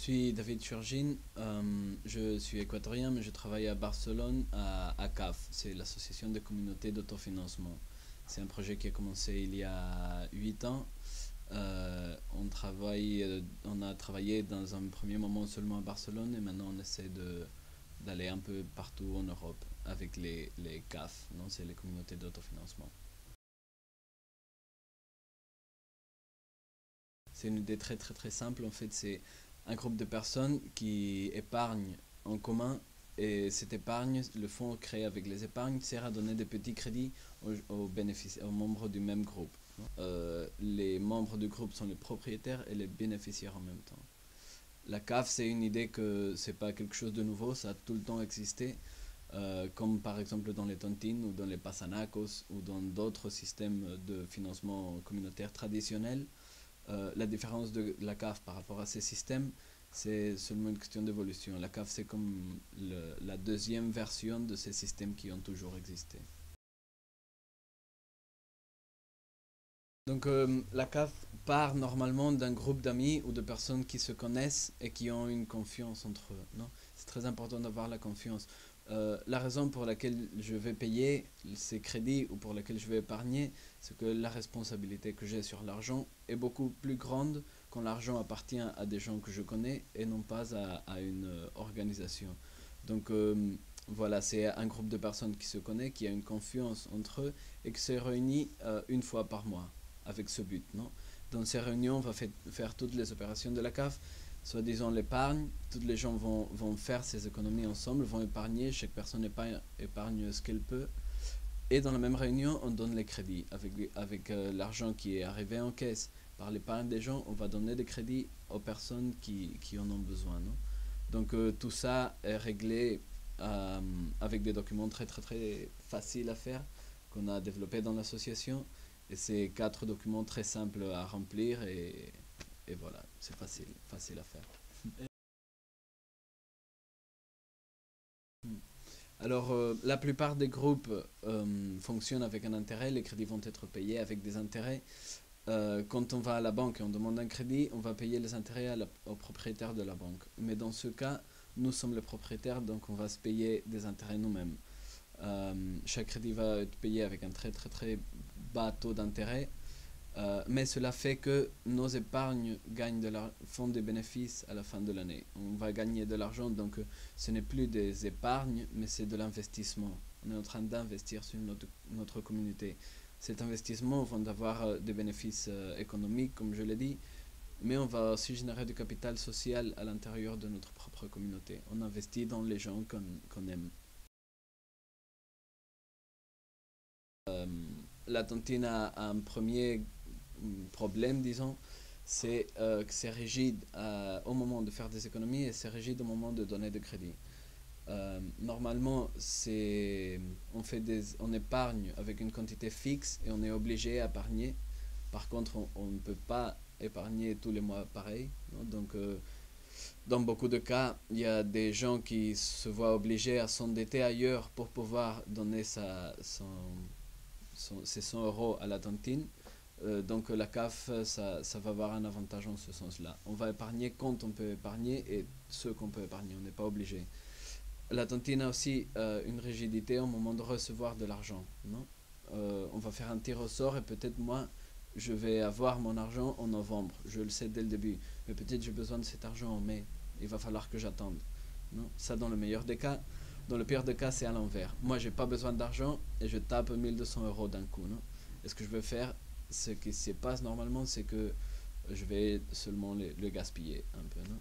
suis David Churgin, je suis équatorien mais je travaille à Barcelone à CAF, c'est l'association des communautés d'autofinancement. C'est un projet qui a commencé il y a 8 ans. On a travaillé dans un premier moment seulement à Barcelone et maintenant on essaie d'aller un peu partout en Europe avec les CAF, non, c'est les communautés d'autofinancement. C'est une idée très très très simple. En fait, c'est un groupe de personnes qui épargnent en commun et cette épargne, le fonds créé avec les épargnes, sert à donner des petits crédits aux membres du même groupe. Les membres du groupe sont les propriétaires et les bénéficiaires en même temps. La CAF, c'est une idée que c'est pas quelque chose de nouveau, ça a tout le temps existé, comme par exemple dans les tontines ou dans les pasanacos ou dans d'autres systèmes de financement communautaire traditionnels. La différence de la CAF par rapport à ces systèmes, c'est seulement une question d'évolution. La CAF, c'est comme la deuxième version de ces systèmes qui ont toujours existé. Donc la CAF part normalement d'un groupe d'amis ou de personnes qui se connaissent et qui ont une confiance entre eux. Non, c'est très important d'avoir la confiance. La raison pour laquelle je vais payer ces crédits ou pour laquelle je vais épargner, c'est que la responsabilité que j'ai sur l'argent est beaucoup plus grande quand l'argent appartient à des gens que je connais et non pas à une organisation. Donc voilà, c'est un groupe de personnes qui se connaît, qui a une confiance entre eux et qui se réunit une fois par mois avec ce but. Non, dans ces réunions, on va faire toutes les opérations de la CAF, soi-disant l'épargne. Tous les gens vont faire ces économies ensemble, vont épargner, chaque personne épargne ce qu'elle peut. Et dans la même réunion, on donne les crédits. Avec l'argent qui est arrivé en caisse par l'épargne des gens, on va donner des crédits aux personnes qui en ont besoin. Non, donc tout ça est réglé avec des documents très très très faciles à faire qu'on a développés dans l'association. Et c'est 4 documents très simples à remplir et voilà, c'est facile à faire. Alors, la plupart des groupes fonctionnent avec un intérêt, les crédits vont être payés avec des intérêts. Quand on va à la banque et on demande un crédit, on va payer les intérêts au propriétaire de la banque. Mais dans ce cas, nous sommes les propriétaires, donc on va se payer des intérêts nous-mêmes. Chaque crédit va être payé avec un très très très bas taux d'intérêt. Mais cela fait que nos épargnes font des bénéfices à la fin de l'année. On va gagner de l'argent, donc ce n'est plus des épargnes, mais c'est de l'investissement. On est en train d'investir sur notre communauté. Cet investissement va avoir des bénéfices économiques, comme je l'ai dit, mais on va aussi générer du capital social à l'intérieur de notre propre communauté. On investit dans les gens qu'on aime. Euh, la tontine a un premier problème, disons, c'est que c'est rigide au moment de faire des économies et c'est rigide au moment de donner des crédits. Normalement, on épargne avec une quantité fixe et on est obligé à épargner. Par contre, on ne peut pas épargner tous les mois pareil. Non, donc, dans beaucoup de cas, il y a des gens qui se voient obligés à s'endetter ailleurs pour pouvoir donner ses 100 euros à la tontine. Donc la CAF, ça va avoir un avantage en ce sens-là. On va épargner quand on peut épargner et ce qu'on peut épargner, on n'est pas obligé. La tontine a aussi une rigidité au moment de recevoir de l'argent. Non, on va faire un tir au sort et peut-être moi, je vais avoir mon argent en novembre. Je le sais dès le début. Mais peut-être j'ai besoin de cet argent en mai. Il va falloir que j'attende. Non, ça dans le meilleur des cas. Dans le pire des cas, c'est à l'envers. Moi, j'ai pas besoin d'argent et je tape 1200 euros d'un coup. Non, et ce que je vais faire, ce qui se passe normalement, c'est que je vais seulement le gaspiller un peu. Non,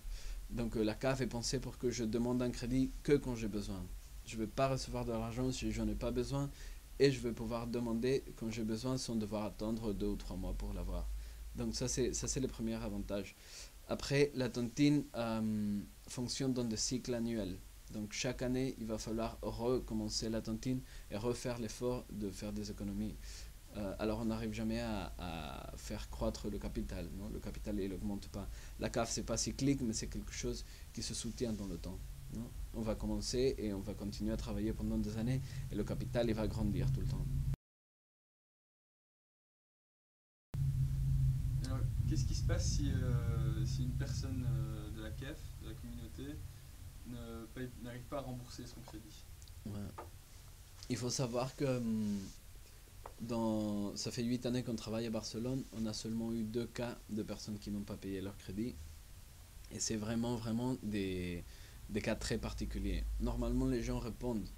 donc la CAF est pensée pour que je demande un crédit que quand j'ai besoin. Je ne vais pas recevoir de l'argent si je n'en ai pas besoin et je vais pouvoir demander quand j'ai besoin sans devoir attendre 2 ou 3 mois pour l'avoir. Donc ça c'est le premier avantage. Après, la tontine fonctionne dans des cycles annuels. Donc chaque année, il va falloir recommencer la tontine et refaire l'effort de faire des économies. Alors on n'arrive jamais à faire croître le capital. Non, le capital il n'augmente pas. La CAF c'est pas cyclique mais c'est quelque chose qui se soutient dans le temps. Non, on va commencer et on va continuer à travailler pendant des années et le capital il va grandir tout le temps. Alors, qu'est-ce qui se passe si une personne de la KEF, de la communauté, n'arrive pas à rembourser son crédit. Ouais. Il faut savoir que ça fait 8 années qu'on travaille à Barcelone, on a seulement eu 2 cas de personnes qui n'ont pas payé leur crédit. Et c'est vraiment, vraiment des cas très particuliers. Normalement, les gens répondent.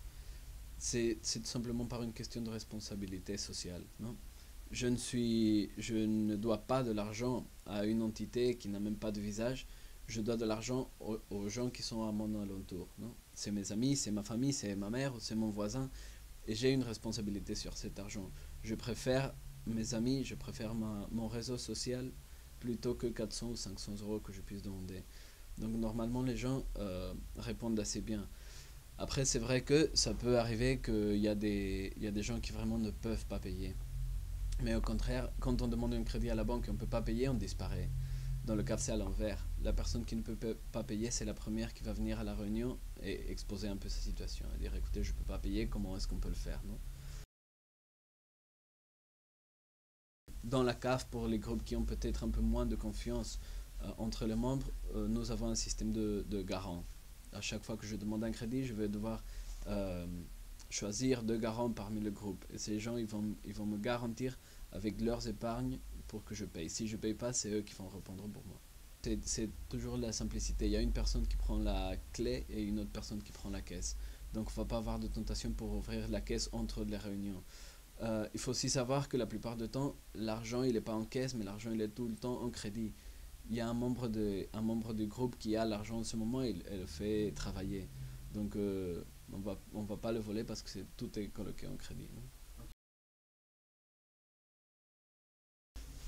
C'est tout simplement par une question de responsabilité sociale. Non, je ne dois pas de l'argent à une entité qui n'a même pas de visage. Je dois de l'argent aux gens qui sont à mon alentour. Non, c'est mes amis, c'est ma famille, c'est ma mère, c'est mon voisin. Et j'ai une responsabilité sur cet argent. Je préfère mes amis, je préfère mon réseau social plutôt que 400 ou 500 euros que je puisse demander. Donc normalement les gens répondent assez bien. Après c'est vrai que ça peut arriver qu'il y a des gens qui vraiment ne peuvent pas payer. Mais au contraire, quand on demande un crédit à la banque et on ne peut pas payer, on disparaît. Dans le cas, c'est à l'envers. La personne qui ne peut pas payer, c'est la première qui va venir à la réunion et exposer un peu sa situation. Et dire, écoutez, je ne peux pas payer, comment est-ce qu'on peut le faire, non? Dans la CAF, pour les groupes qui ont peut-être un peu moins de confiance entre les membres, nous avons un système de garant. À chaque fois que je demande un crédit, je vais devoir euh, choisir 2 garants parmi le groupe. Et ces gens, ils vont me garantir avec leurs épargnes pour que je paye. Si je ne paye pas, c'est eux qui vont répondre pour moi. C'est toujours la simplicité. Il y a une personne qui prend la clé et une autre personne qui prend la caisse. Donc il ne va pas avoir de tentation pour ouvrir la caisse entre les réunions. Il faut aussi savoir que la plupart du temps, l'argent il n'est pas en caisse, mais l'argent il est tout le temps en crédit. Il y a un membre du groupe qui a l'argent en ce moment et il le fait travailler. Donc on va pas le voler parce que tout est coloqué en crédit. Non.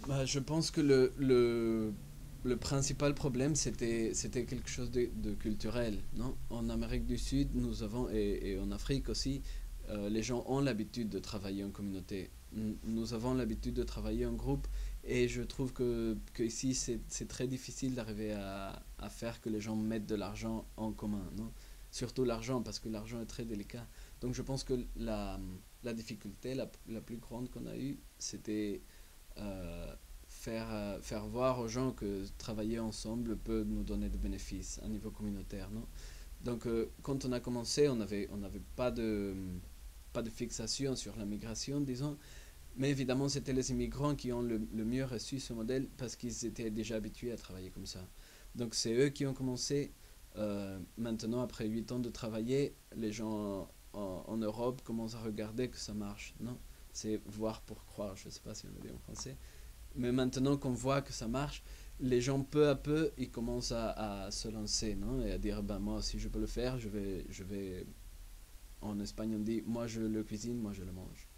Bah, je pense que le principal problème, c'était quelque chose de culturel. Non, en Amérique du Sud, nous avons, et en Afrique aussi, les gens ont l'habitude de travailler en communauté. Nous avons l'habitude de travailler en groupe. Et je trouve que ici, c'est très difficile d'arriver à faire que les gens mettent de l'argent en commun. Non, surtout l'argent, parce que l'argent est très délicat. Donc je pense que la difficulté la plus grande qu'on a eue, c'était faire voir aux gens que travailler ensemble peut nous donner des bénéfices à niveau communautaire. Non, donc quand on a commencé, on n'avait pas de fixation sur la migration, disons, mais évidemment c'était les immigrants qui ont le mieux reçu ce modèle parce qu'ils étaient déjà habitués à travailler comme ça. Donc c'est eux qui ont commencé. Maintenant, après 8 ans de travailler, les gens en Europe commencent à regarder que ça marche. Non, c'est voir pour croire, je ne sais pas si on le dit en français. Mais maintenant qu'on voit que ça marche, les gens peu à peu, ils commencent à se lancer, non? Et à dire, ben moi, si je peux le faire, en Espagne on dit, moi je le cuisine, moi je le mange.